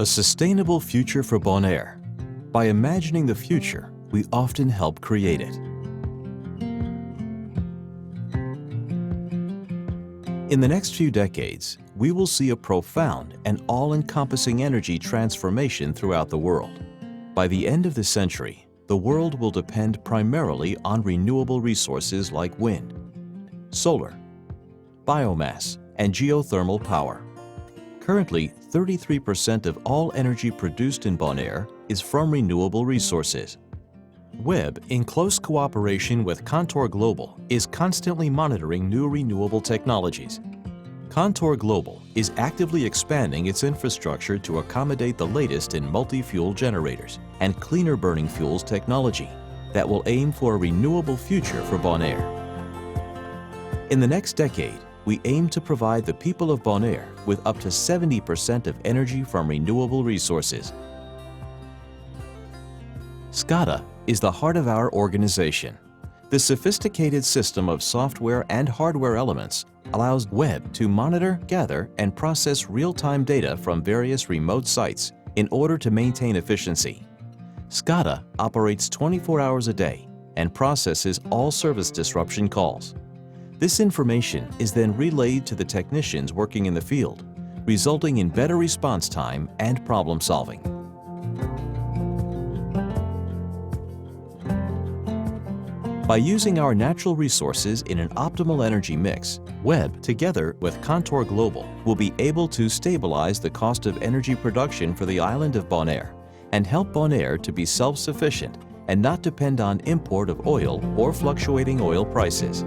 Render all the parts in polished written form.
A sustainable future for Bonaire. By imagining the future, we often help create it. In the next few decades, we will see a profound and all-encompassing energy transformation throughout the world. By the end of the century, the world will depend primarily on renewable resources like wind, solar, biomass, and geothermal power. Currently, 33% of all energy produced in Bonaire is from renewable resources. WEB, in close cooperation with Contour Global, is constantly monitoring new renewable technologies. Contour Global is actively expanding its infrastructure to accommodate the latest in multi-fuel generators and cleaner burning fuels technology that will aim for a renewable future for Bonaire. In the next decade, we aim to provide the people of Bonaire with up to 70% of energy from renewable resources. Scada is the heart of our organization. The sophisticated system of software and hardware elements allows WEB to monitor, gather, and process real-time data from various remote sites in order to maintain efficiency. Scada operates 24 hours a day and processes all service disruption calls. This information is then relayed to the technicians working in the field, resulting in better response time and problem solving. By using our natural resources in an optimal energy mix, WEB, together with Contour Global, will be able to stabilize the cost of energy production for the island of Bonaire and help Bonaire to be self-sufficient and not depend on import of oil or fluctuating oil prices.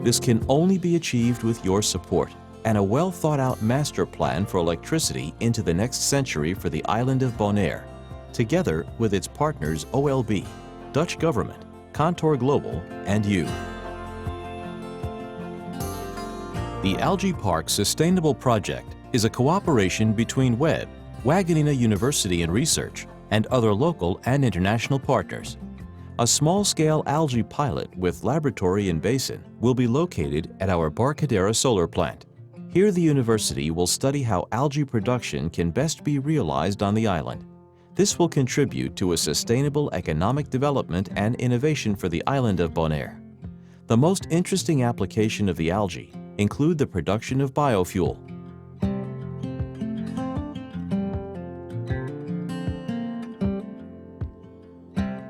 This can only be achieved with your support and a well-thought-out master plan for electricity into the next century for the island of Bonaire, together with its partners OLB, Dutch government, Contour Global, and you. The Algae Park Sustainable Project is a cooperation between WEB, Wageningen University and Research, and other local and international partners. A small-scale algae pilot with laboratory and basin will be located at our Barcadera solar plant. Here the university will study how algae production can best be realized on the island. This will contribute to a sustainable economic development and innovation for the island of Bonaire. The most interesting application of the algae include the production of biofuel.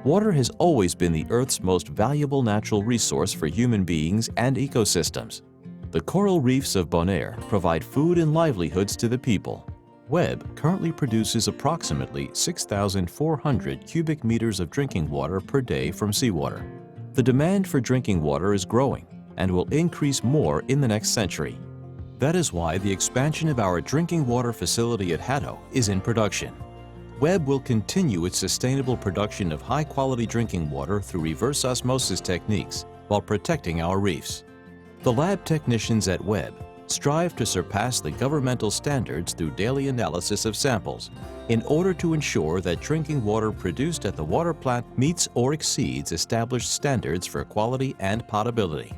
Water has always been the Earth's most valuable natural resource for human beings and ecosystems. The coral reefs of Bonaire provide food and livelihoods to the people. WEB currently produces approximately 6,400 cubic meters of drinking water per day from seawater. The demand for drinking water is growing and will increase more in the next century. That is why the expansion of our drinking water facility at Haddo is in production. WEB will continue its sustainable production of high-quality drinking water through reverse osmosis techniques while protecting our reefs. The lab technicians at WEB strive to surpass the governmental standards through daily analysis of samples in order to ensure that drinking water produced at the water plant meets or exceeds established standards for quality and potability.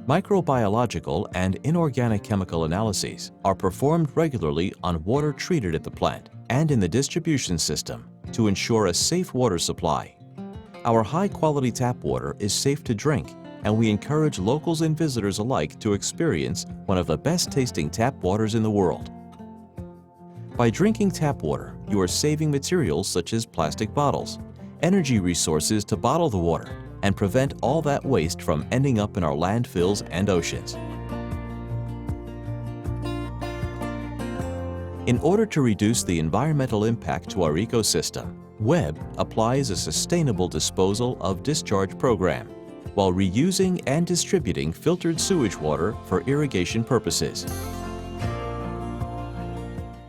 Microbiological and inorganic chemical analyses are performed regularly on water treated at the plant and in the distribution system to ensure a safe water supply. Our high-quality tap water is safe to drink, and we encourage locals and visitors alike to experience one of the best-tasting tap waters in the world. By drinking tap water, you are saving materials such as plastic bottles, energy resources to bottle the water, and prevent all that waste from ending up in our landfills and oceans. In order to reduce the environmental impact to our ecosystem, WEB applies a sustainable disposal of discharge program while reusing and distributing filtered sewage water for irrigation purposes.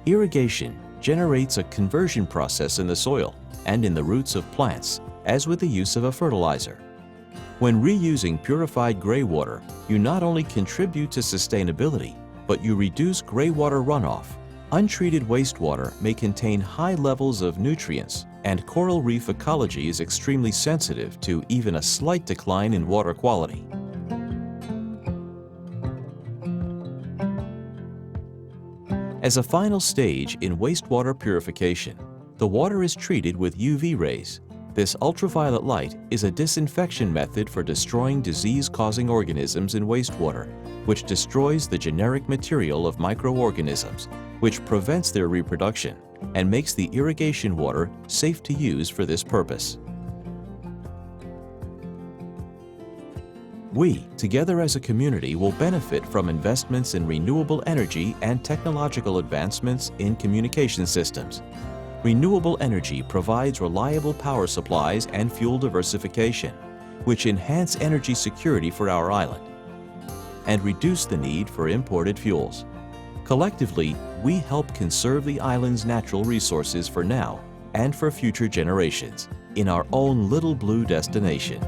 Irrigation generates a conversion process in the soil and in the roots of plants, as with the use of a fertilizer. When reusing purified gray water, you not only contribute to sustainability, but you reduce gray water runoff. Untreated wastewater may contain high levels of nutrients, and coral reef ecology is extremely sensitive to even a slight decline in water quality. As a final stage in wastewater purification, the water is treated with UV rays. This ultraviolet light is a disinfection method for destroying disease-causing organisms in wastewater, which destroys the generic material of microorganisms, which prevents their reproduction and makes the irrigation water safe to use for this purpose. We, together as a community, will benefit from investments in renewable energy and technological advancements in communication systems. Renewable energy provides reliable power supplies and fuel diversification, which enhance energy security for our island and reduce the need for imported fuels. Collectively, we help conserve the island's natural resources for now and for future generations in our own little blue destination.